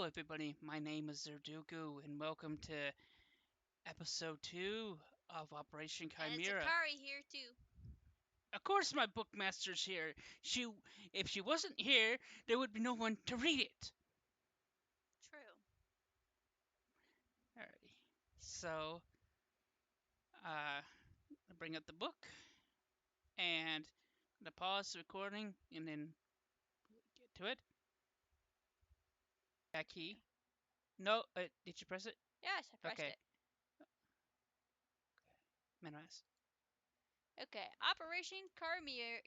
everybody. My name is Zerdugu, and welcome to episode 2 of Operation And it's Kymera. Akari here too. Of course, my bookmaster's here. If she wasn't here, there would be no one to read it. True. Alrighty. So, I bring up the book, and I'm gonna pause the recording, and then get to it. That Yeah. key. No, did you press it? Yes, I pressed Okay. it. Minimize. Okay, Operation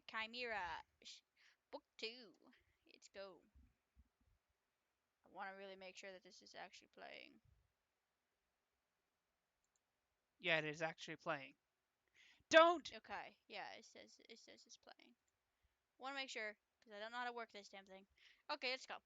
Chimera, Book 2. Let's go. I want to really make sure that this is actually playing. Yeah, it is actually playing. Don't! Okay, yeah, it says it's playing. Want to make sure because I don't know how to work this damn thing. Okay, let's go.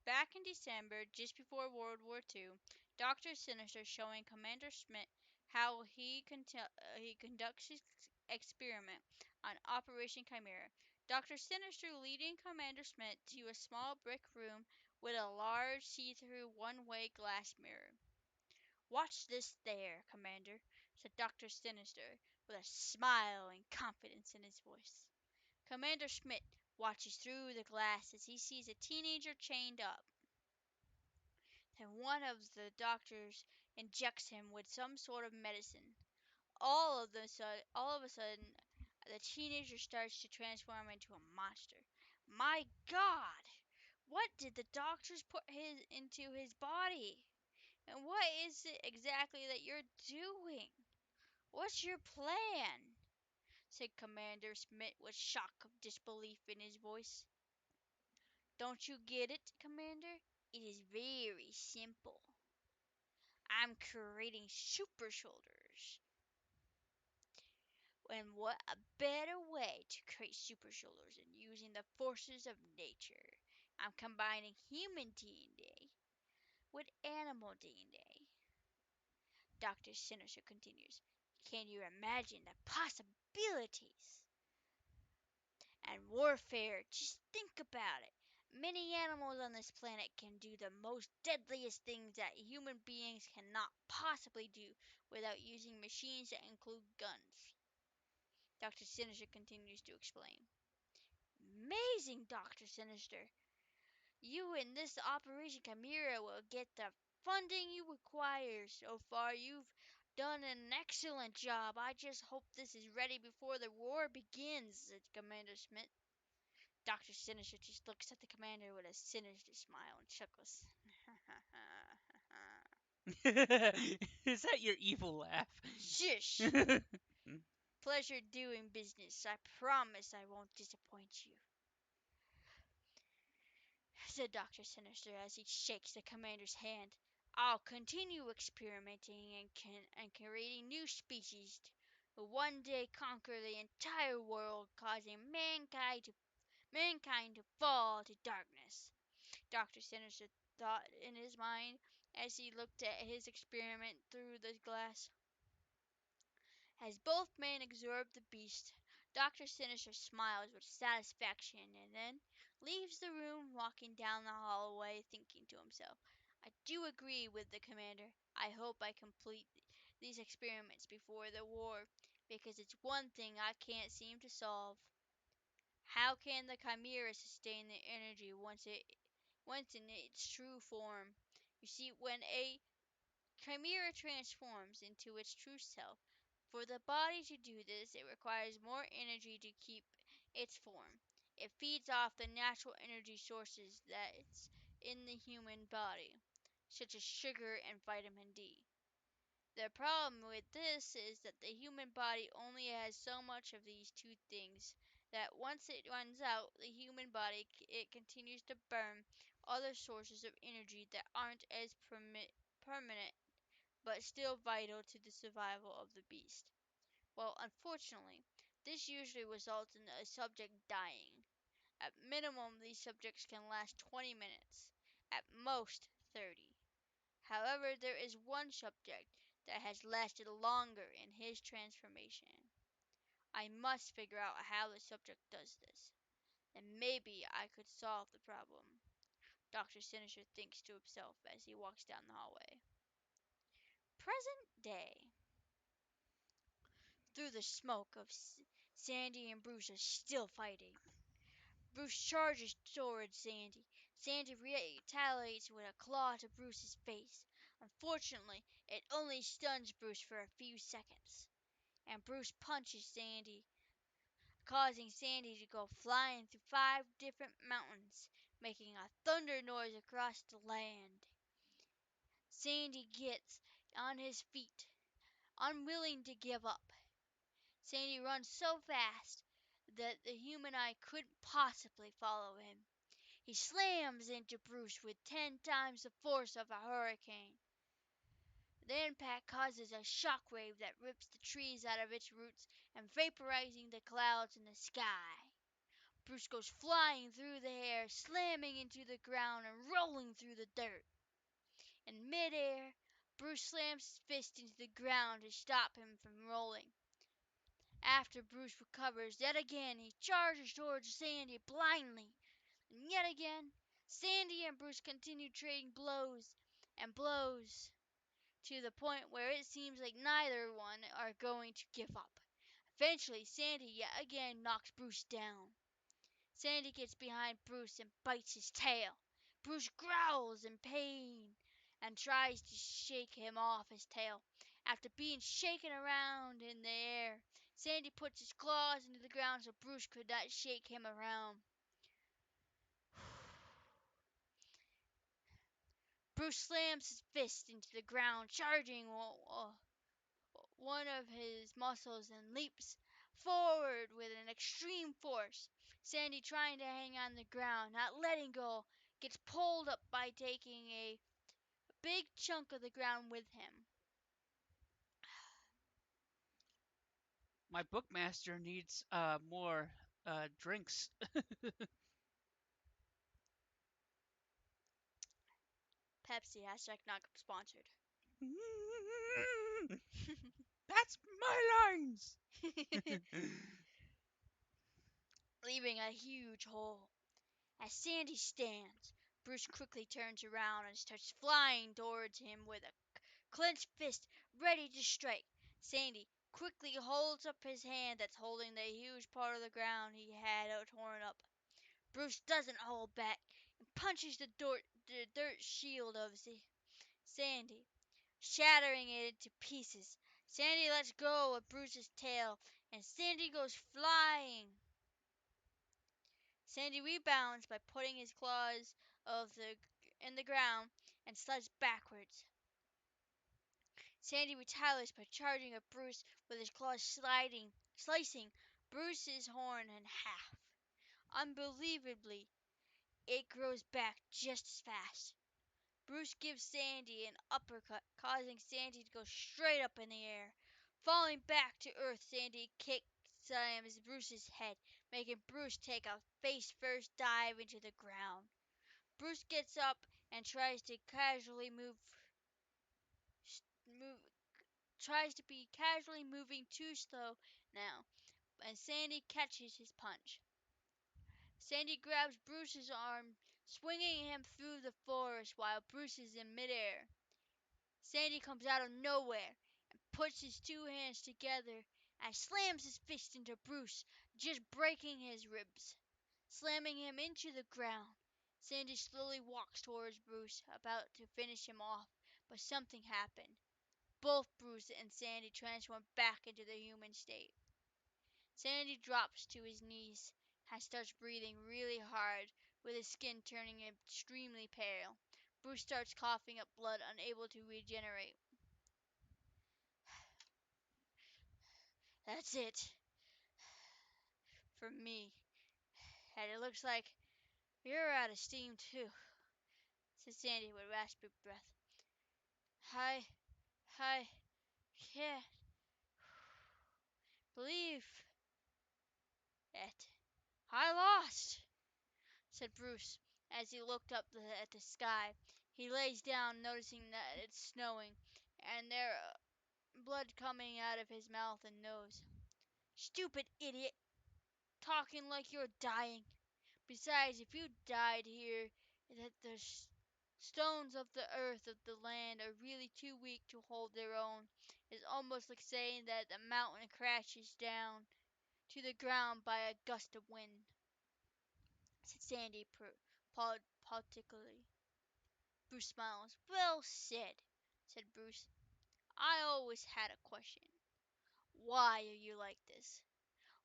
Back in December, just before World War II, Dr. Sinister showing Commander Schmidt how he conducts his experiment on Operation Chimera. Dr. Sinister leading Commander Schmidt to a small brick room with a large see-through one-way glass mirror. "Watch this there, Commander," said Dr. Sinister, with a smile and confidence in his voice. Commander Schmidt watches through the glass as he sees a teenager chained up. Then one of the doctors injects him with some sort of medicine. All of a sudden, the teenager starts to transform into a monster. My God! What did the doctors put into his body? And what is it exactly that you're doing? What's your plan?" said Commander Smith with shock of disbelief in his voice. "Don't you get it, Commander? It is very simple. I'm creating super shoulders. And what a better way to create super shoulders than using the forces of nature. I'm combining human DNA with animal DNA." Dr. Sinister continues. "Can you imagine the possibilities? And warfare, just think about it. Many animals on this planet can do the most deadliest things that human beings cannot possibly do without using machines that include guns." Dr. Sinister continues to explain. "Amazing, Dr. Sinister. You and this Operation Chimera will get the funding you require. So far, you've done an excellent job. I just hope this is ready before the war begins," said Commander Smith. Dr. Sinister just looks at the commander with a sinister smile and chuckles. Is that your evil laugh? "Shush! Pleasure doing business. I promise I won't disappoint you," said Dr. Sinister as he shakes the commander's hand. "I'll continue experimenting and creating new species to one day conquer the entire world, causing mankind to fall to darkness." Dr. Sinister thought in his mind as he looked at his experiment through the glass. As both men observe the beast, Dr. Sinister smiles with satisfaction and then leaves the room, walking down the hallway, thinking to himself, "I do agree with the commander. I hope I complete these experiments before the war, because it's one thing I can't seem to solve. How can the Chimera sustain the energy once in its true form? You see, when a Chimera transforms into its true self, for the body to do this, it requires more energy to keep its form. It feeds off the natural energy sources that's in the human body, such as sugar and vitamin D. The problem with this is that the human body only has so much of these two things, that once it runs out, the human body it continues to burn other sources of energy that aren't as permanent but still vital to the survival of the beast. Well, unfortunately, this usually results in a subject dying. At minimum, these subjects can last 20 minutes, at most 30. However, there is one subject that has lasted longer in his transformation. I must figure out how the subject does this. then maybe I could solve the problem, Dr. Sinister thinks to himself as he walks down the hallway. Present day. Through the smoke of Sandy and Bruce are still fighting. Bruce charges towards Sandy. Sandy retaliates with a claw to Bruce's face. Unfortunately, it only stuns Bruce for a few seconds. And Bruce punches Sandy, causing Sandy to go flying through 5 different mountains, making a thunder noise across the land. Sandy gets on his feet, unwilling to give up. Sandy runs so fast that the human eye couldn't possibly follow him. He slams into Bruce with 10 times the force of a hurricane. The impact causes a shockwave that rips the trees out of its roots and vaporizing the clouds in the sky. Bruce goes flying through the air, slamming into the ground and rolling through the dirt. In midair, Bruce slams his fist into the ground to stop him from rolling. After Bruce recovers, yet again he charges towards Sandy blindly. And yet again, Sandy and Bruce continue trading blows and blows to the point where it seems like neither one are going to give up. Eventually, Sandy yet again knocks Bruce down. Sandy gets behind Bruce and bites his tail. Bruce growls in pain and tries to shake him off his tail. After being shaken around in the air, Sandy puts his claws into the ground so Bruce could not shake him around. Bruce slams his fist into the ground, charging one of his muscles and leaps forward with an extreme force. Sandy, trying to hang on the ground, not letting go, gets pulled up by taking a big chunk of the ground with him. My bookmaster needs more drinks. Pepsi, hashtag not sponsored. That's my lines. Leaving a huge hole. As Sandy stands, Bruce quickly turns around and starts flying towards him with a clenched fist ready to strike. Sandy quickly holds up his hand that's holding the huge part of the ground he had torn up. Bruce doesn't hold back and punches the dirt shield of Sandy, shattering it into pieces. Sandy lets go of Bruce's tail and Sandy goes flying. Sandy rebounds by putting his claws in the ground and slides backwards. Sandy retaliates by charging at Bruce with his claws slicing Bruce's horn in half. Unbelievably, it grows back just as fast. Bruce gives Sandy an uppercut, causing Sandy to go straight up in the air. Falling back to earth, Sandy slams Bruce's head, making Bruce take a face-first dive into the ground. Bruce gets up and move, tries to be casually moving too slow now, and Sandy catches his punch. Sandy grabs Bruce's arm, swinging him through the forest while Bruce is in midair. Sandy comes out of nowhere and puts his two hands together and slams his fist into Bruce, just breaking his ribs, slamming him into the ground. Sandy slowly walks towards Bruce, about to finish him off, but something happened. Both Bruce and Sandy transform back into the human state. Sandy drops to his knees and starts breathing really hard, with his skin turning extremely pale. Bruce starts coughing up blood, unable to regenerate. That's it for me. And it looks like you're out of steam too, said Sandy with raspy breath. I can't believe it. I lost, said Bruce as he looked up at the sky. He lays down, noticing that it's snowing, and there's blood coming out of his mouth and nose. Stupid idiot, talking like you're dying. Besides, if you died here, that the stones of the earth of the land are really too weak to hold their own. It's almost like saying that the mountain crashes down to the ground by a gust of wind," said Sandy politically. Bruce smiles. "Well said," said Bruce. "I always had a question. Why are you like this?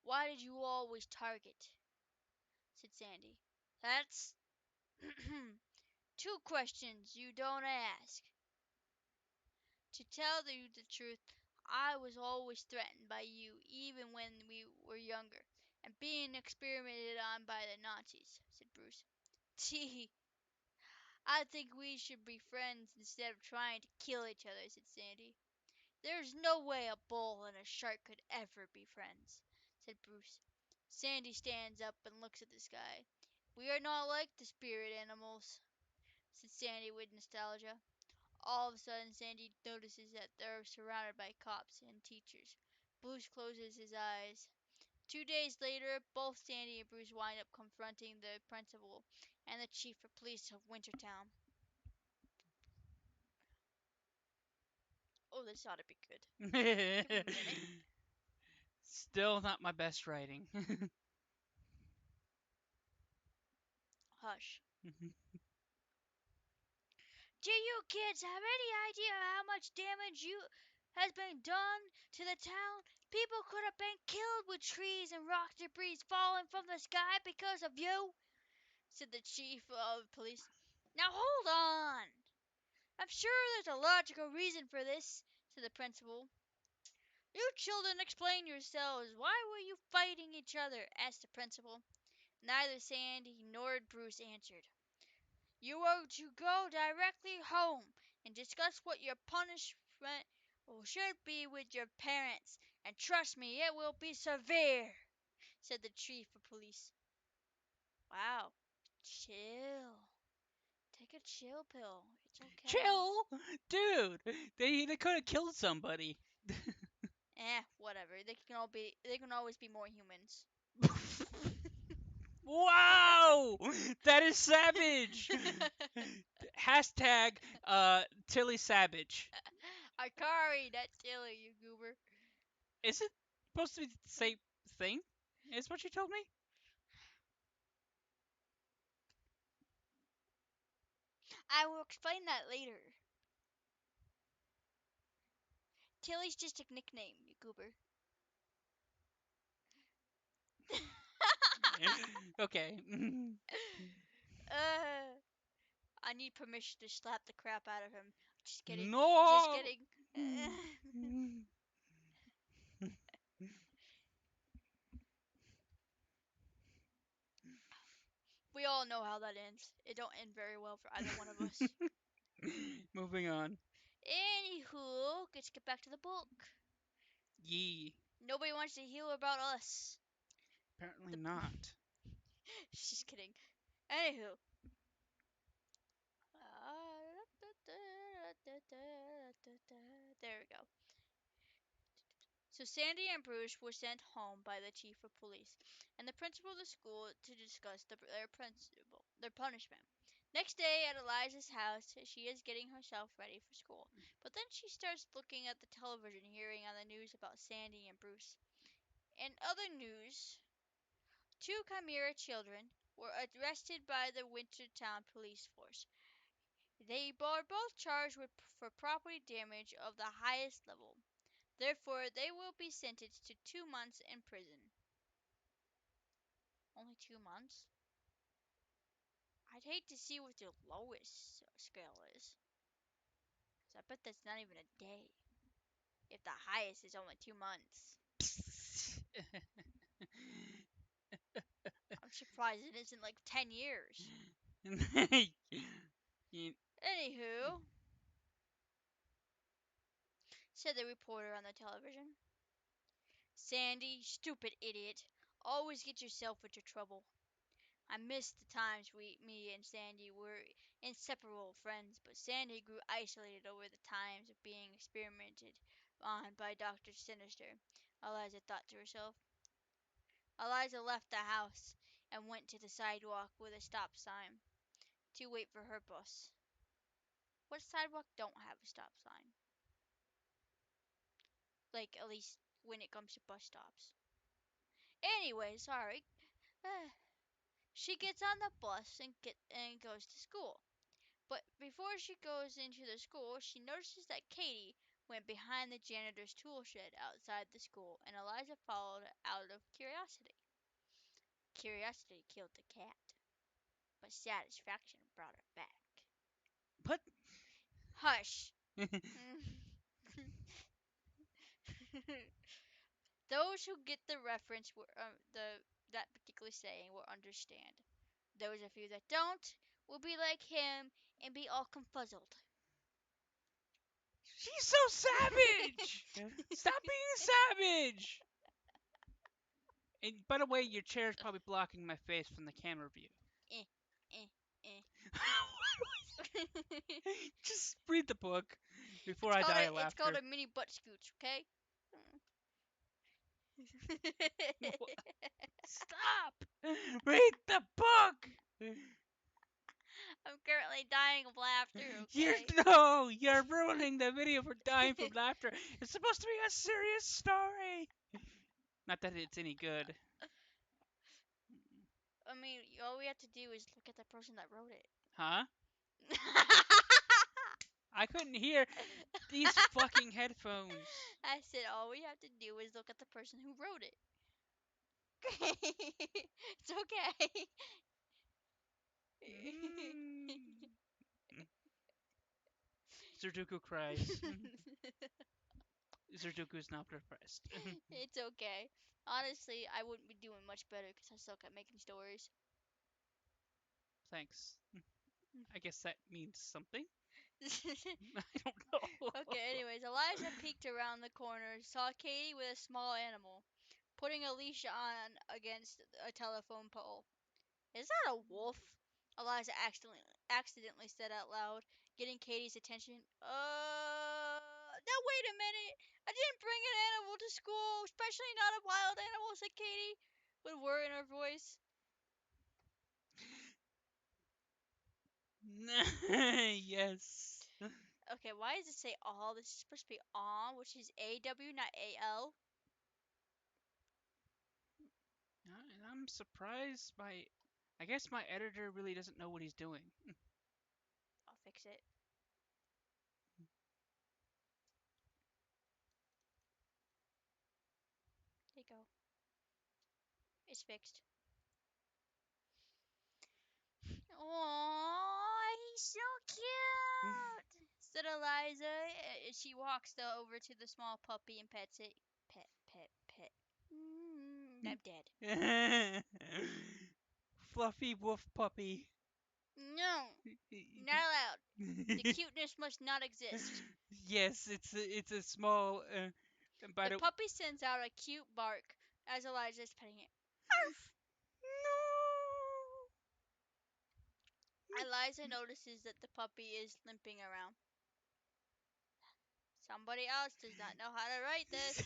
Why did you always target?" said Sandy. "That's two questions you don't ask. To tell you the truth, I was always threatened by you, even when we were younger, and being experimented on by the Nazis," said Bruce. "Gee, I think we should be friends instead of trying to kill each other," said Sandy. "There's no way a bull and a shark could ever be friends," said Bruce. Sandy stands up and looks at the sky. "We are not like the spirit animals," said Sandy with nostalgia. All of a sudden Sandy notices that they're surrounded by cops and teachers. Bruce closes his eyes. 2 days later, both Sandy and Bruce wind up confronting the principal and the chief of police of Wintertown. Oh, this ought to be good. Give me a minute. Still not my best writing. Hush. "Do you kids have any idea how much damage you has been done to the town? People could have been killed with trees and rock debris falling from the sky because of you," said the chief of police. "Now hold on. I'm sure there's a logical reason for this," said the principal. "You children explain yourselves. Why were you fighting each other?" asked the principal. Neither Sandy nor Bruce answered. "You are to go directly home and discuss what your punishment should be with your parents, and trust me, it will be severe," said the chief of police. Wow. Chill. Take a chill pill. It's okay. Chill, dude. They could have killed somebody. Whatever. They can always be more humans. Wow, that is savage. Hashtag Tilly Savage. Akari, that Tilly, you goober. Is it supposed to be the same thing? Is what you told me? I will explain that later. Tilly's just a nickname, you goober. Okay. uh, I need permission to slap the crap out of him. Just kidding. Just No. kidding. We all know how that ends. It don't end very well for either one of us. Moving on. Anywho, let's get back to the book. Yee. Nobody wants to hear about us. Apparently The not. Just kidding. Anywho. There we go. So Sandy and Bruce were sent home by the chief of police and the principal of the school to discuss their punishment. Next day at Eliza's house, she is getting herself ready for school. But then she starts looking at the television, hearing on the news about Sandy and Bruce. In other news, two Kymera children were arrested by the Wintertown police force. They were both charged for property damage of the highest level. Therefore, they will be sentenced to 2 months in prison. Only 2 months? I'd hate to see what the lowest scale is. Because I bet that's not even a day. If the highest is only 2 months. I'm surprised it isn't like 10 years. You- Anywho, said the reporter on the television. "Sandy, stupid idiot. Always get yourself into trouble. I miss the times me and Sandy were inseparable friends, but Sandy grew isolated over the times of being experimented on by Dr. Sinister," Eliza thought to herself. Eliza left the house and went to the sidewalk with a stop sign to wait for her bus. What sidewalk don't have a stop sign? Like, at least when it comes to bus stops. Anyway, sorry. She gets on the bus and goes to school. But before she goes into the school, she notices that Katie went behind the janitor's tool shed outside the school, and Eliza followed out of curiosity. Curiosity killed the cat, but satisfaction brought her back. What? Hush! Those who get the reference the that particular saying will understand. Those of you that don't will be like him and be all confuzzled. She's so savage! Stop being savage! And by the way, your chair is probably blocking my face from the camera view. eh, eh, eh. Just read the book before I die of It's called laughter. a mini butt scooch, okay? Stop! Read the book! I'm currently dying of laughter, You're okay? no, you're ruining the video for dying from laughter. It's supposed to be a serious story. Not that it's any good. I mean, all we have to do is look at the person that wrote it. Huh? I couldn't hear these fucking headphones. I said all we have to do is look at the person who wrote it. It's okay. Mm. Zerduku cries. Zerduku's not depressed. It's okay. Honestly, I wouldn't be doing much better because I suck at making stories. Thanks. I guess that means something. I don't know. Okay, anyways, Eliza peeked around the corner, saw Katie with a small animal, putting a leash on against a telephone pole. Is that a wolf? Eliza accidentally said out loud, getting Katie's attention. Now wait a minute. I didn't bring an animal to school, especially not a wild animal, said Katie, with worry in her voice. Yes. Okay, why does it say all? This is supposed to be on, which is AW, not AL. And I'm surprised by. I guess my editor really doesn't know what he's doing. I'll fix it. There you go. It's fixed. Oh, he's so cute, said Eliza. She walks over to the small puppy and pets it. Pet, pet, pet. I'm dead. Fluffy wolf puppy. No, not allowed. The cuteness must not exist. Yes, it's a small. By The the puppy sends out a cute bark as Eliza is petting it. Arf! Eliza notices that the puppy is limping around. Somebody else does not know how to write this.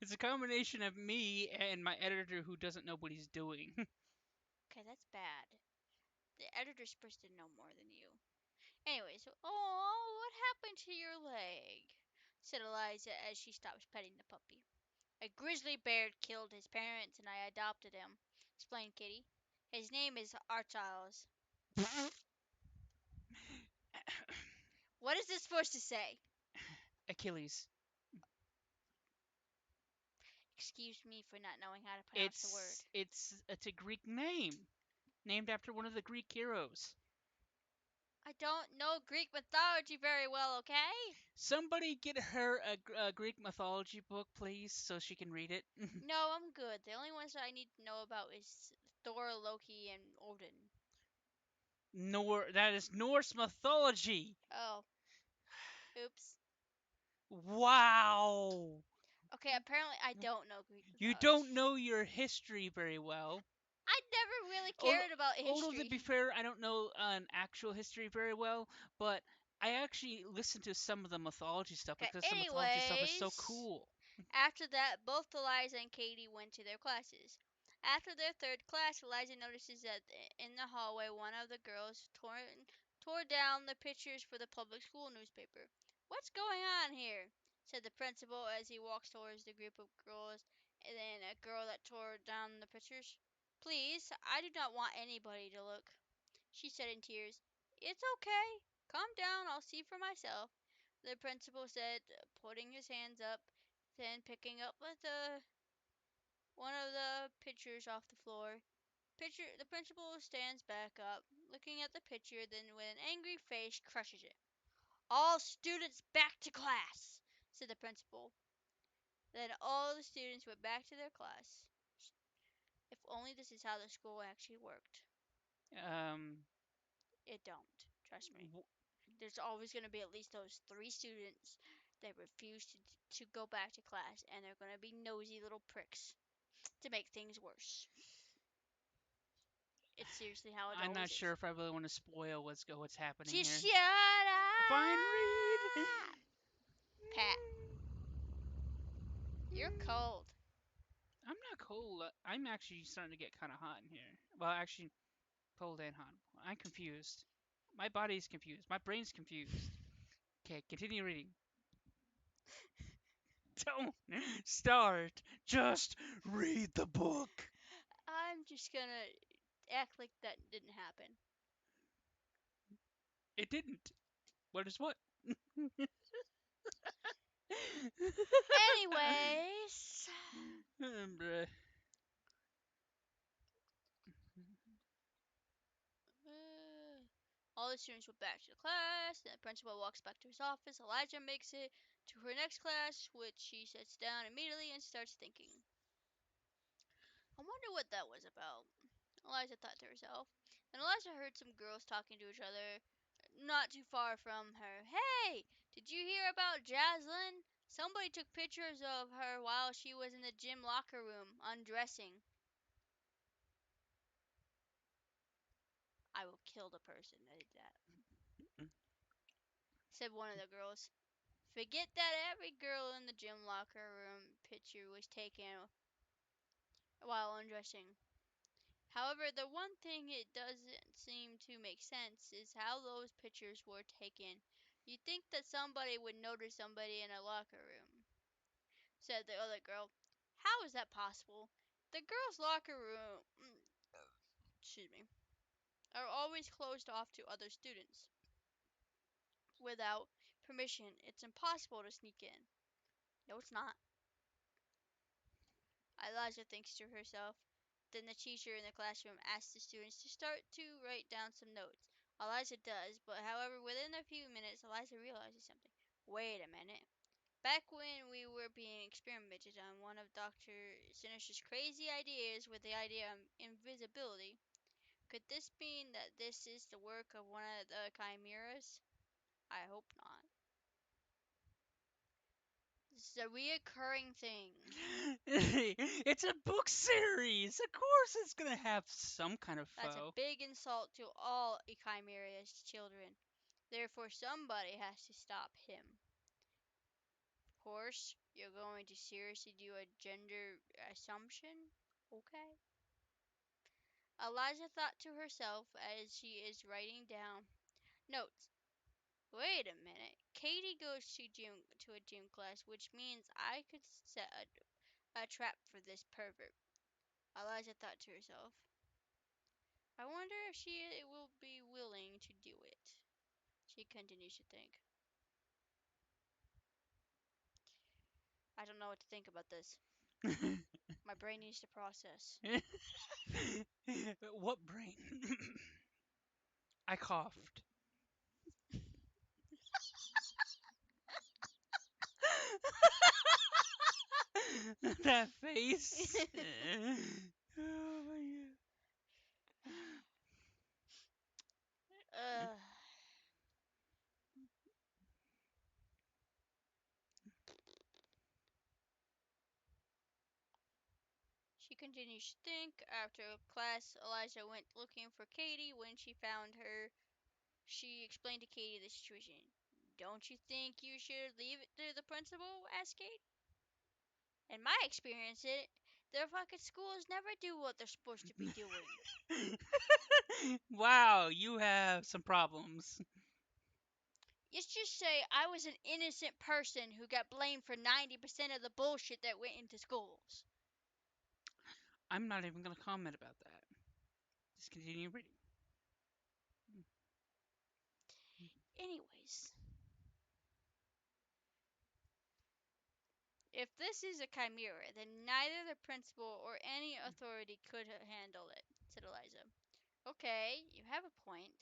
It's a combination of me and my editor who doesn't know what he's doing. Okay, that's bad. The editor's supposed to know more than you. Anyway, so, oh, what happened to your leg? Said Eliza as she stops petting the puppy. A grizzly bear killed his parents and I adopted him, explained Kitty. His name is Archiles. What is this supposed to say? Achilles. Excuse me for not knowing how to pronounce the word. It's a Greek name, named after one of the Greek heroes. I don't know Greek mythology very well, okay? Somebody get her a Greek mythology book, please, so she can read it. No, I'm good. The only ones that I need to know about is Thor, Loki, and Odin. That is Norse mythology. Oh, oops. Wow. Okay, apparently I don't know Greek You mythology. don't know your history very well. I never really Although, cared about although to history. be fair, I don't know an actual history very well, but I actually listen to some of the mythology stuff Okay, because the mythology stuff is so anyways, cool. after that, both Eliza and Katie went to their classes. After their third class, Eliza notices that in the hallway one of the girls tore down the pictures for the public school newspaper. "What's going on here?" said the principal as he walks towards the group of girls and then a girl that tore down the pictures. "Please, I do not want anybody to look," she said in tears. "It's okay. Calm down, I'll see for myself," the principal said, putting his hands up, then picking up one of the pictures off the floor. The principal stands back up, looking at the picture, then with an angry face crushes it. "All students back to class," said the principal. Then all the students went back to their class. If only this is how the school actually worked. Um, It don't. Trust me. w- There's always going to be at least those 3 students that refuse to go back to class, and they're going to be nosy little pricks to make things worse. It's seriously how it I'm not always sure is. if I really want to spoil what's happening Just here. shut Fine, read. up! Pat, you're cold. I'm not cold. I'm actually starting to get kind of hot in here. Well, actually, cold and hot. I'm confused. My body's confused. My brain's confused. Okay, continue reading. Don't start. Just read the book. I'm just gonna act like that didn't happen. It didn't. What is what? Anyways, Bruh. uh, all the students went back to the class. Then the principal walks back to his office. Elijah makes it to her next class, which she sits down immediately and starts thinking. "I wonder what that was about," Eliza thought to herself. Then Eliza heard some girls talking to each other not too far from her. "Hey, did you hear about Jaslyn? Somebody took pictures of her while she was in the gym locker room, undressing." "I will kill the person that did that," said one of the girls. "Forget that every girl in the gym locker room picture was taken while undressing. However, the one thing it doesn't seem to make sense is how those pictures were taken. You'd think that somebody would notice somebody in a locker room," said the other girl. "How is that possible? The girls' locker room, excuse me, are always closed off to other students. Without permission, it's impossible to sneak in." "No, it's not," Eliza thinks to herself. Then the teacher in the classroom asks the students to start to write down some notes. Eliza does, but however, within a few minutes, Eliza realizes something. "Wait a minute. Back when we were being experimented on, one of Dr. Sinister's crazy ideas with the idea of invisibility. Could this mean that this is the work of one of the chimeras? I hope not. This is a reoccurring thing." It's a book series. Of course, it's gonna have some kind of That's a foe. big insult to all Chimera's children. Therefore, somebody has to stop him. "Of course, you're going to seriously do a gender assumption? Okay," Eliza thought to herself as she is writing down notes. "Wait a minute. Katie goes to a gym class, which means I could set a trap for this pervert," Eliza thought to herself. "I wonder if she will be willing to do it," she continues to think. I don't know what to think about this. My brain needs to process. What brain? I coughed. That face. Oh my uh, she continues to think. After class, Eliza went looking for Katie. When she found her, she explained to Katie the situation. "Don't you think you should leave it to the principal?" asked Kate. "In my experience, Their fucking schools never do what they're supposed to be doing. Wow, you have some problems. Let's just say I was an innocent person who got blamed for 90% of the bullshit that went into schools. I'm not even going to comment about that. Just continue reading. Anyways, if this is a chimera, then neither the principal or any authority could handle it, said Eliza. Okay, you have a point.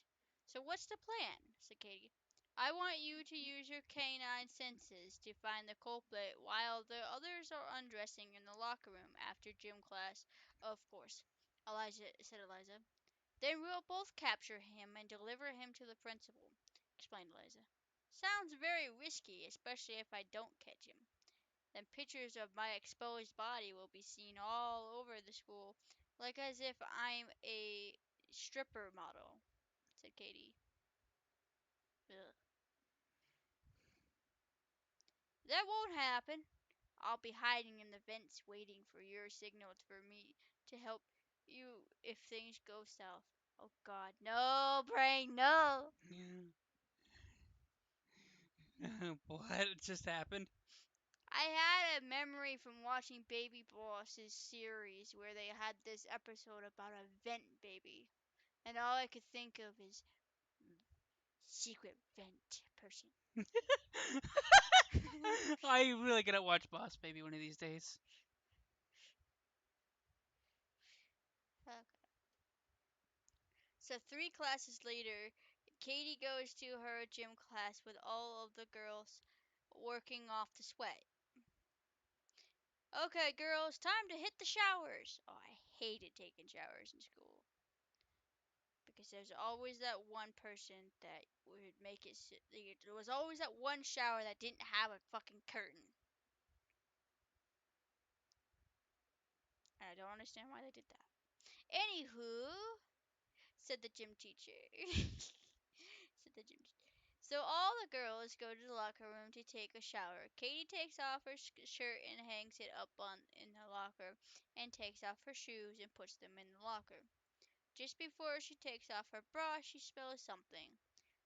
So what's the plan? Said Katie. I want you to use your canine senses to find the culprit while the others are undressing in the locker room after gym class. Of course, said Eliza. Then we'll both capture him and deliver him to the principal, explained Eliza. Sounds very risky, especially if I don't catch him. Then pictures of my exposed body will be seen all over the school, like as if I'm a stripper model, said Katie. Ugh. That won't happen. I'll be hiding in the vents waiting for your signal for me to help you if things go south. Oh god, no, brain, no! What just happened? I had a memory from watching Baby Boss's series where they had this episode about a vent baby, and all I could think of is secret vent person. I really gotta watch Boss Baby one of these days. So 3 classes later, Katie goes to her gym class with all of the girls working off the sweat. Okay, girls, time to hit the showers. Oh, I hated taking showers in school because there's always that one person that would make it. There was always that one shower that didn't have a fucking curtain, and I don't understand why they did that. Anywho, said the gym teacher. said the gym teacher. So all the girls go to the locker room to take a shower. Katie takes off her shirt and hangs it up on in the locker, and takes off her shoes and puts them in the locker. Just before she takes off her bra, she smells something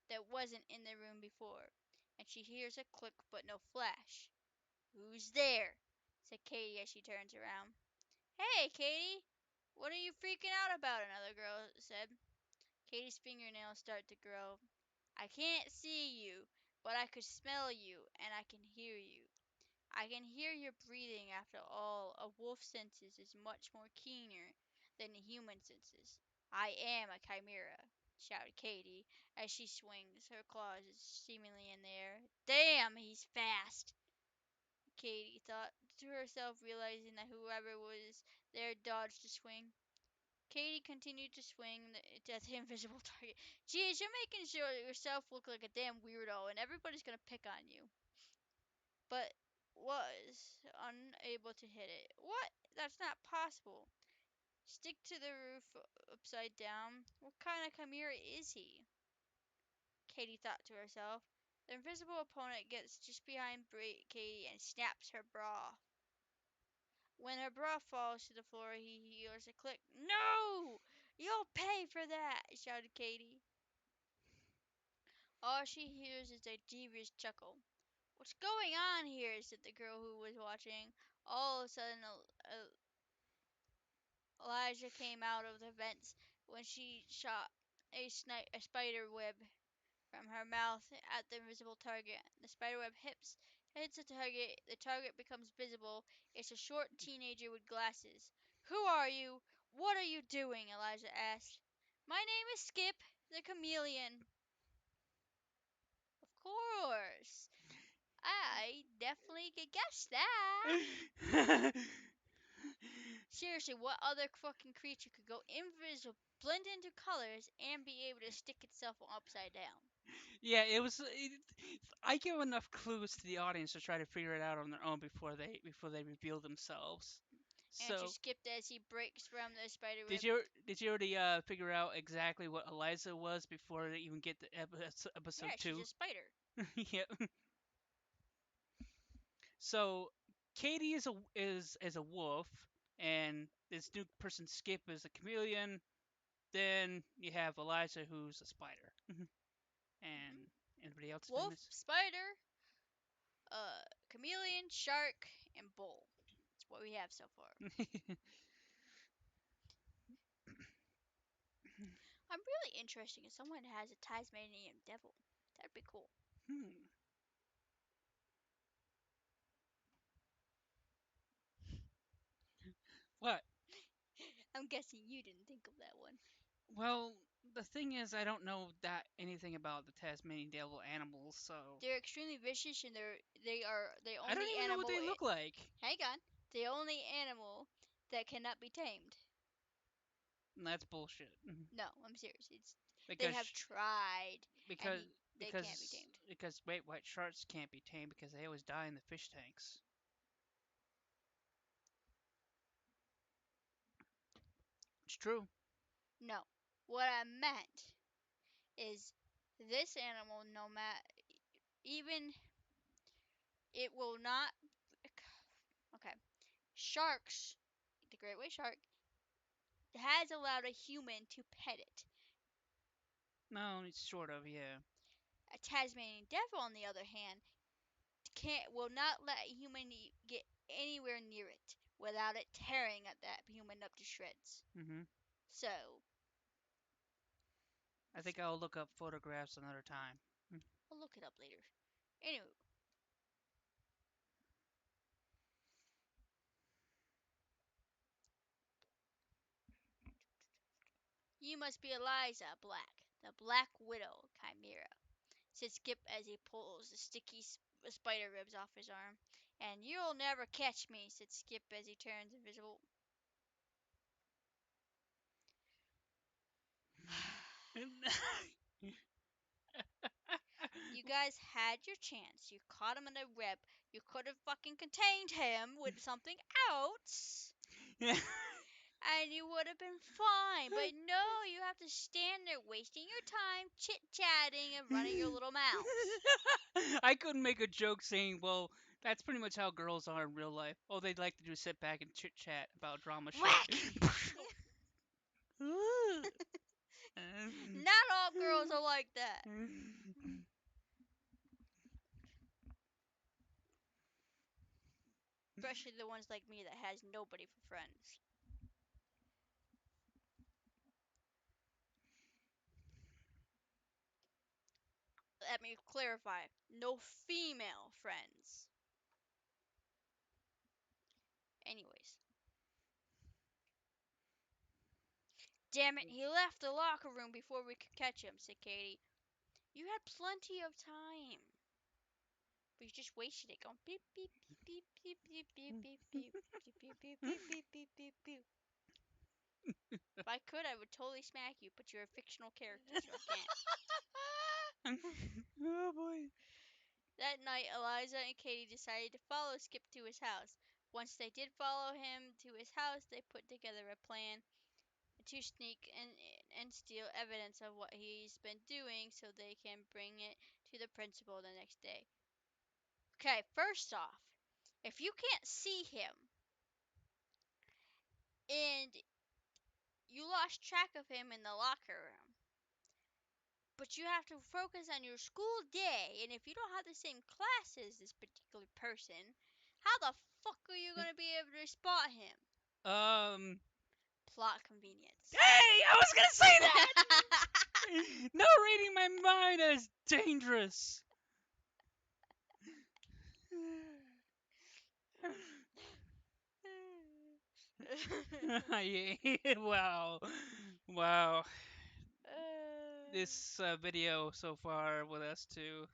that wasn't in the room before, and she hears a click but no flash. "Who's there?" said Katie as she turns around. "Hey, Katie! What are you freaking out about?" another girl said. Katie's fingernails start to grow. "I can't see you, but I could smell you, and I can hear you. I can hear your breathing. After all, a wolf's senses is much more keener than a human senses. I am a chimera," shouted Katie as she swings her claws seemingly in the air. "Damn, he's fast," Katie thought to herself, realizing that whoever was there dodged the swing. Katie continued to swing at the invisible target. "Geez, you're making sure yourself look like a damn weirdo, and everybody's gonna pick on you." But was unable to hit it. "What? That's not possible. Stick to the roof upside down. What kind of chimera is he?" Katie thought to herself. The invisible opponent gets just behind Katie and snaps her bra. When her bra falls to the floor, he hears a click. "No! You'll pay for that!" shouted Katie. All she hears is a devious chuckle. "What's going on here?" said the girl who was watching. All of a sudden, Elijah came out of the vents when she shot a spider web from her mouth at the invisible target. The spider web hits the target becomes visible. It's a short teenager with glasses. "Who are you? What are you doing?" Elijah asked. "My name is Skip, the chameleon." "Of course. I definitely could guess that." "Seriously, what other fucking creature could go invisible, blend into colors, and be able to stick itself upside down?" Yeah, it was. I give enough clues to the audience to try to figure it out on their own before they reveal themselves. Answer So, skipped as he breaks from the spider did web. you already figure out exactly what Eliza was before they even get to episode Yeah, she's a two? spider. Yeah. So Katie is a wolf. and this new person Skip is a chameleon. Then you have Eliza, who's a spider, Hmm. and anybody else Wolf, famous? spider, chameleon, shark, and bull. That's what we have so far. I'm really interested in someone that has a Tasmanian devil. That'd be cool. Hmm. What? I'm guessing you didn't think of that one. Well, the thing is, I don't know that anything about the Tasmanian devil animals, so They're extremely vicious and they are the I don't only even know what animal. they look like. Hang on, the only animal that cannot be tamed. And that's bullshit. No, I'm serious. It's they have Because tried and because they can't be because tamed. because great white sharks can't be tamed because they always die in the fish tanks. It's true. No, what I meant is this animal, no matter even it will not. Okay, sharks, the great white shark has allowed a human to pet it. No, it's sort of, yeah. A Tasmanian devil, on the other hand, can't will not let a human get anywhere near it without it tearing at that human up to shreds. Hmm. So I think I'll look up photographs another time. I'll look it up later. Anyway, you must be Eliza Black, the Black Widow Kymera, said Skip as he pulls the sticky spider webs off his arm. And you'll never catch me, said Skip as he turns invisible. You guys had your chance. You caught him in a web. You could have fucking contained him with something else. And you would have been fine. But no, you have to stand there wasting your time chit chatting and running your little mouths. I couldn't make a joke saying, well, that's pretty much how girls are in real life. Oh, they'd like to do sit back and chit chat about drama shit. Whack! Not all girls are like that. Especially the ones like me that has nobody for friends. Let me clarify. No female friends. Anyways. Damn it, he left the locker room before we could catch him, said Katie. You had plenty of time. But you just wasted it going beep beep beep beep beep beep beep beep beep beep beep beep beep beep beep beep. If I could, I would totally smack you, but you're a fictional character, so I can't. Oh boy. That night, Eliza and Katie decided to follow Skip to his house. Once they did follow him to his house, they put together a plan to sneak and steal evidence of what he's been doing so they can bring it to the principal the next day. Okay, first off, if you can't see him and you lost track of him in the locker room, but you have to focus on your school day, and if you don't have the same class as this particular person, how the fuck are you going to be able to spot him? Um. Plot convenience. Hey, I was gonna say that. No, reading my mind is dangerous. Yeah, wow, wow. This video so far with us two.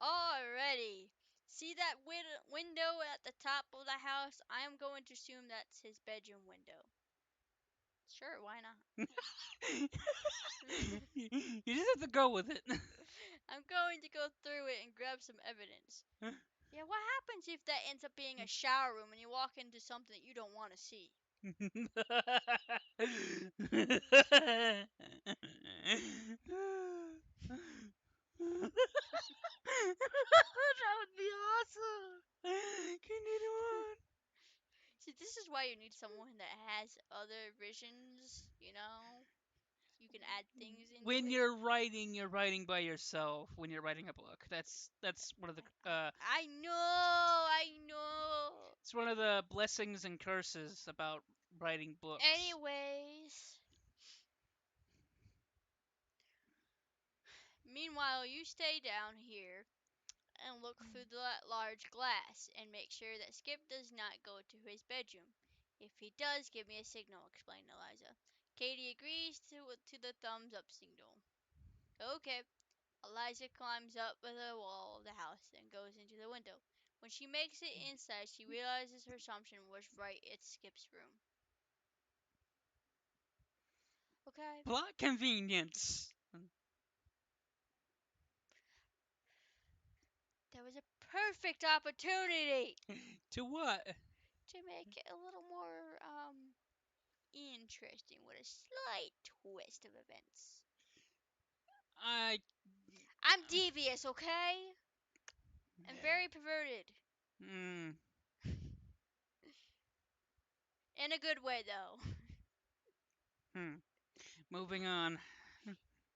Alrighty. See that window at the top of the house? I'm going to assume that's his bedroom window. Sure, why not? You just have to go with it. I'm going to go through it and grab some evidence. Yeah, what happens if that ends up being a shower room and you walk into something that you don't want to see? That would be awesome. Can you do one? See, this is why you need someone that has other visions, You can add things into When it. you're writing by yourself. When you're writing a book, that's one of the I know, I know. it's one of the blessings and curses about writing books. Anyways, meanwhile, you stay down here and look through the large glass and make sure that Skip does not go to his bedroom. If he does, give me a signal, explained Eliza. Katie agrees to the thumbs up signal. Okay. Eliza climbs up the wall of the house and goes into the window. When she makes it inside, she realizes her assumption was right. It's Skip's room. Okay. Plot convenience. There was a perfect opportunity To what? to make it a little more interesting with a slight twist of events. I. I'm devious, okay? I'm very perverted. Hmm. In a good way, though. Hmm. Moving on.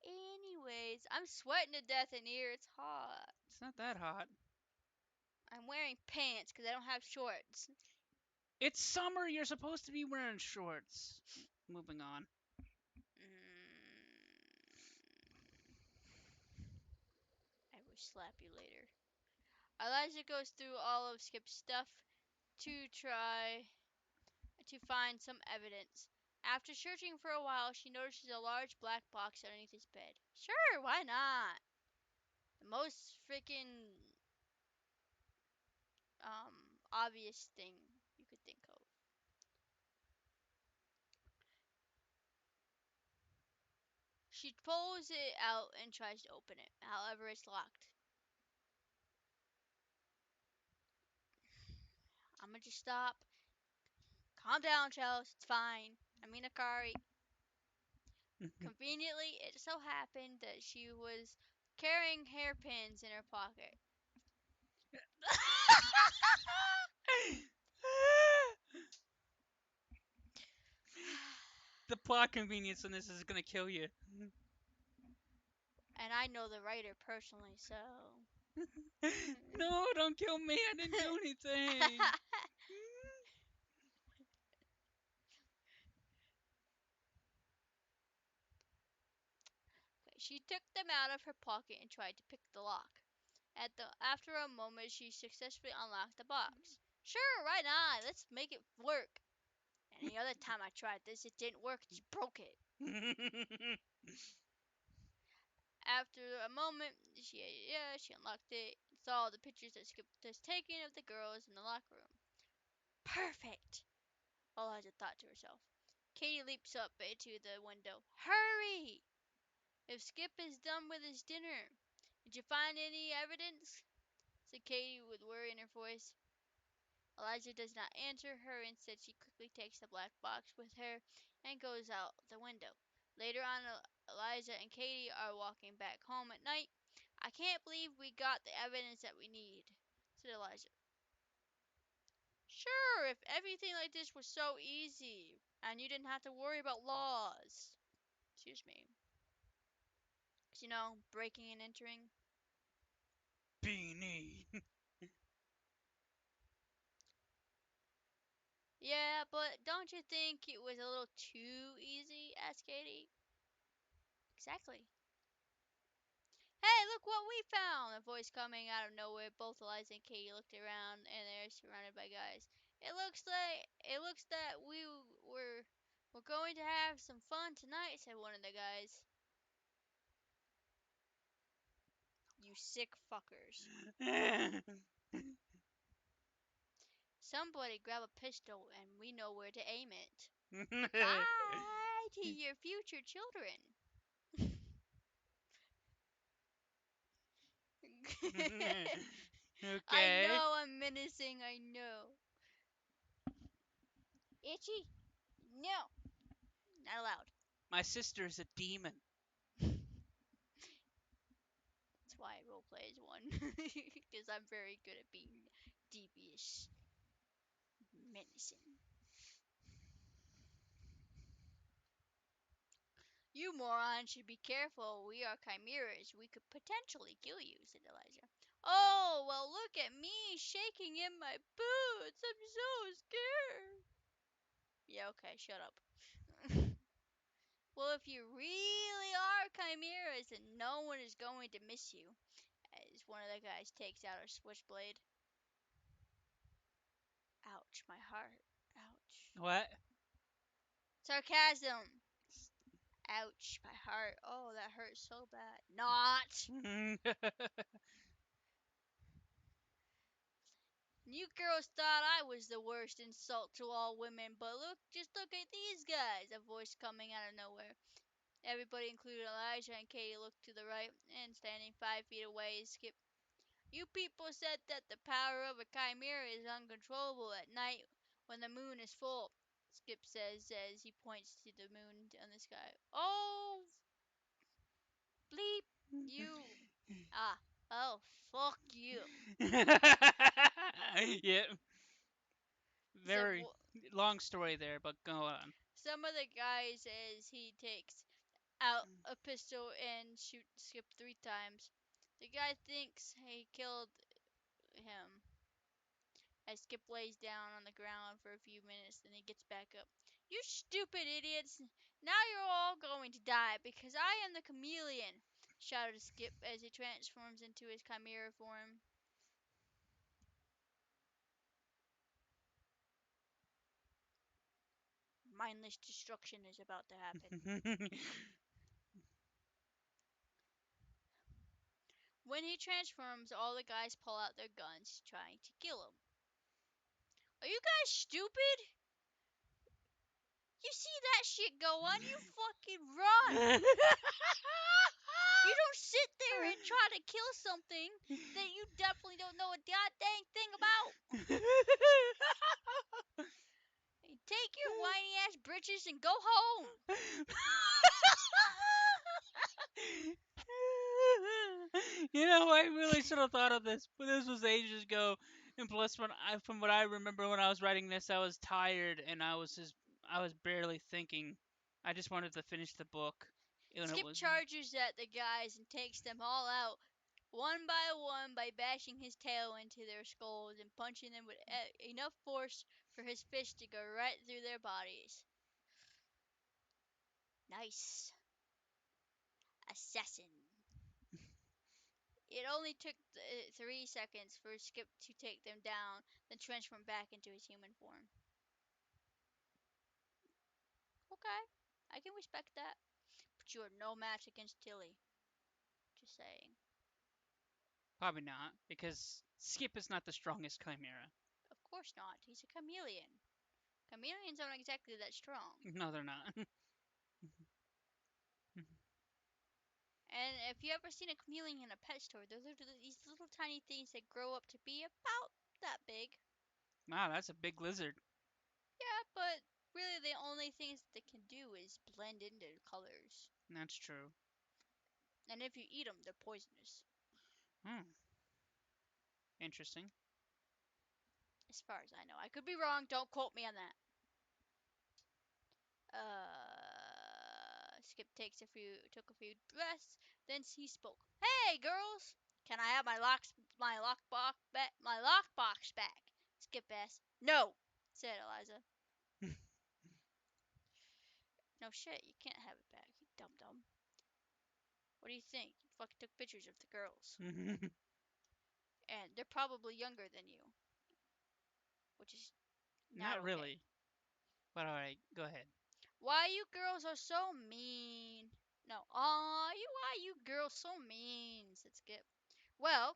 Anyways, I'm sweating to death in here. It's hot. It's not that hot. I'm wearing pants because I don't have shorts. It's summer. You're supposed to be wearing shorts. Moving on. Mm, I will slap you later. Eliza goes through all of Skip's stuff to try to find some evidence. After searching for a while, she notices a large black box underneath his bed. Sure, why not? The most freaking obvious thing you could think of. She pulls it out and tries to open it. However, it's locked. I'm gonna just stop. Calm down, Chels. It's fine. I mean, Akari. Conveniently, it so happened that she was carrying hairpins in her pocket. The plot convenience in this is gonna kill you. And I know the writer personally, so. No, don't kill me. I didn't do anything. She took them out of her pocket and tried to pick the lock. After a moment, she successfully unlocked the box. Sure, why not? Let's make it work. Any other time I tried this, it didn't work. She broke it. After a moment, she unlocked it and saw the pictures that Skip was taking of the girls in the locker room. Perfect, Eliza thought to herself. Katie leaps up into the window. Hurry! If Skip is done with his dinner. Did you find any evidence? Said Katie with worry in her voice. Eliza does not answer her. Instead, she quickly takes the black box with her and goes out the window. Later on, Eliza and Katie are walking back home at night. I can't believe we got the evidence that we need, said Eliza. Sure, if everything like this was so easy and you didn't have to worry about laws. Excuse me. 'Cause, breaking and entering. Beanie. Yeah, but don't you think it was a little too easy? Asked Katie. Exactly. Hey, look what we found! A voice coming out of nowhere. Both Eliza and Katie looked around, and they're surrounded by guys. It looks that we're going to have some fun tonight," said one of the guys. You sick fuckers! Somebody grab a pistol, and we know where to aim it. Bye to your future children. I Okay. know I'm menacing. I know. Itchy? No, not allowed. My sister's a demon. That's why I roleplay as one. Because I'm very good at being devious. menacing. You moron should be careful. We are chimeras. We could potentially kill you, said Eliza. Oh, well, look at me shaking in my boots. I'm so scared. Yeah, okay, shut up. Well, if you really are chimeras, then no one is going to miss you. As one of the guys takes out a switchblade. Ouch, my heart. Ouch. What? Sarcasm. Ouch, my heart. Oh, that hurts so bad. Not. You girls thought I was the worst insult to all women, but just look at these guys. A voice coming out of nowhere. Everybody, including Eliza and Katie, looked to the right, and standing 5 feet away is Skip. You people said that the power of a chimera is uncontrollable at night when the moon is full, Skip says as he points to the moon in the sky. Oh, bleep, you. Ah, oh, fuck you. Yeah, Some, very long story there, but go on. some of the guys, as he takes out a pistol and shoots Skip 3 times. The guy thinks he killed him. As Skip lays down on the ground for a few minutes, then he gets back up. You stupid idiots! Now you're all going to die because I am the chameleon! Shouted Skip as he transforms into his chimera form. Mindless destruction is about to happen. When he transforms, all the guys pull out their guns, trying to kill him. Are you guys stupid? You see that shit go on, you fucking run! You don't sit there and try to kill something that you definitely don't know a goddamn thing about. Take your whiny ass britches and go home. You know, I really should have thought of this, but this was ages ago. And plus, from what I remember when I was writing this, I was tired and I was barely thinking. I just wanted to finish the book, and it Skip was charges at the guys and takes them all out one by one by bashing his tail into their skulls and punching them with enough force for his fist to go right through their bodies. Nice. Assassin. It only took 3 seconds for Skip to take them down, then transform back into his human form. Okay, I can respect that. But you are no match against Tilly. Just saying. probably not because Skip is not the strongest chimera. Of course not. He's a chameleon. Chameleons aren't exactly that strong. No, they're not. And if you ever seen a chameleon in a pet store, they're literally these little tiny things that grow up to be about that big. Wow, that's a big lizard. Yeah, but really the only things they can do is blend into colors. That's true. And if you eat them, they're poisonous. Hmm, interesting. As far as I know. I could be wrong. Don't quote me on that. Skip took a few breaths, then he spoke. Hey, girls! Can I have my lockbox back? Skip asked. No, said Eliza. No shit, you can't have it back, you dum dum. What do you think? You fucking took pictures of the girls. And they're probably younger than you, which is not Not okay. really. But alright, go ahead. Why you girls are so mean? No, why you girls so mean? Said Skip. Well,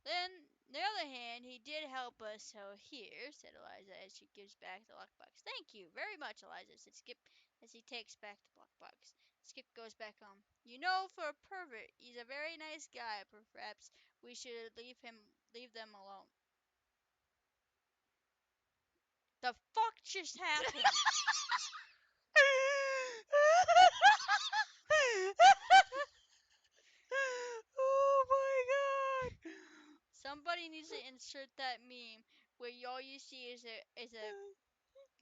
then, on the other hand, he did help us, so here, said Eliza as she gives back the lockbox. Thank you very much, Eliza, said Skip as he takes back the lockbox. Skip goes back home. You know, for a pervert, he's a very nice guy. Perhaps we should leave them alone. The fuck just happened? Oh my god! Somebody needs to insert that meme where all you see is a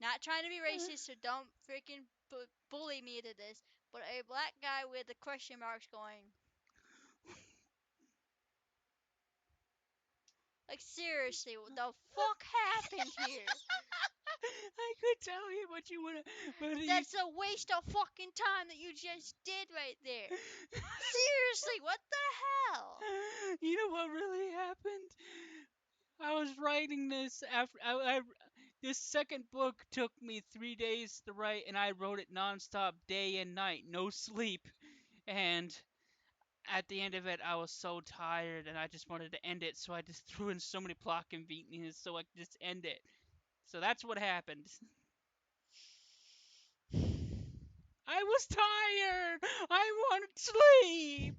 not trying to be racist, so don't freaking bully me to this, but a black guy with the question marks going. Like seriously, what the fuck happened here? I could tell you what you would, but you. That's a waste of fucking time that you just did right there. Seriously, what the hell? You know what really happened? I was writing this after this second book took me 3 days to write, and I wrote it nonstop, day and night, no sleep. And at the end of it, I was so tired, and I just wanted to end it. So I just threw in so many plot conveniences so I could just end it. So that's what happened. I was tired. I wanted sleep.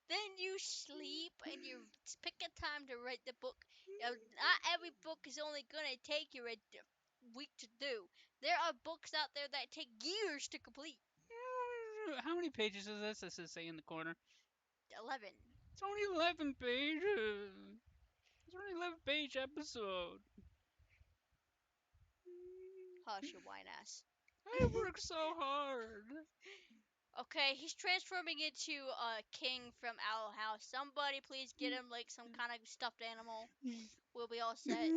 Then you sleep and you pick a time to write the book. Not every book is only gonna take you a week to do. There are books out there that take years to complete. How many pages is this? This is say in the corner. 11. It's only 11 pages. It's only 11-page episode. Hush, your whine ass. I work so hard. Okay, he's transforming into a king from Owl House. Somebody please get him like some kind of stuffed animal. We'll be all set.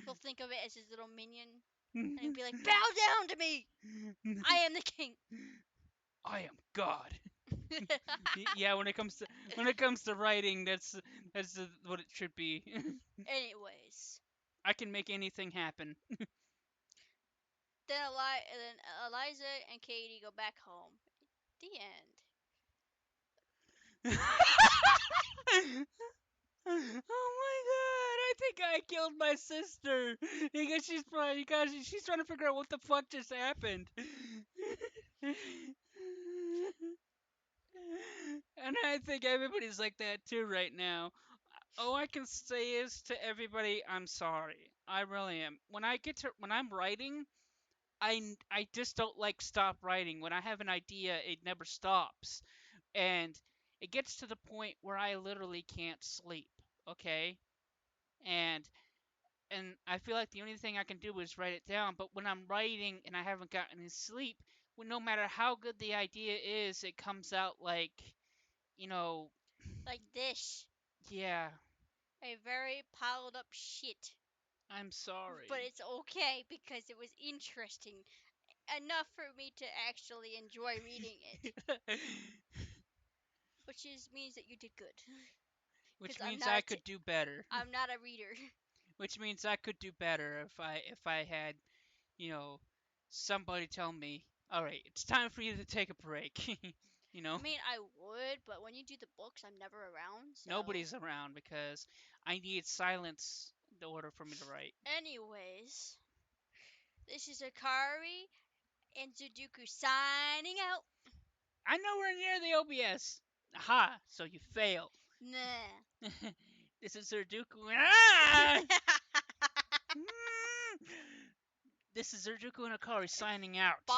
He'll think of it as his little minion. And he'll be like, bow down to me! I am the king! I am God. Yeah, when it comes to writing, that's what it should be. Anyways. I can make anything happen. Then Eliza and Katie go back home. The end. Oh my god! I think I killed my sister because she's trying to figure out what the fuck just happened. And I think everybody's like that too right now. All I can say is to everybody, I'm sorry. I really am. When I'm writing, I just don't like stop writing. When I have an idea, it never stops. And it gets to the point where I literally can't sleep, okay? And I feel like the only thing I can do is write it down, but when I'm writing and I haven't gotten any sleep, well, no matter how good the idea is, it comes out like, you know, Like this. yeah, A very piled up shit. I'm But sorry. it's okay because it was interesting enough for me to actually enjoy reading it. Which means that you did good. Which Because I'm means not I a could do better. I'm not a reader. Which means I could do better if I had, you know, somebody tell me, "All right, it's time for you to take a break." you I know, mean, I would, but when you do the books, I'm never around, so. Nobody's around because I need silence in order for me to write. Anyways, this is Akari and Sudoku signing out. I'm nowhere near the OBS. Aha! So you fail. Nah. This is Zerduku. Ah! Mm. This is Zerduku and Akari signing out. Bye.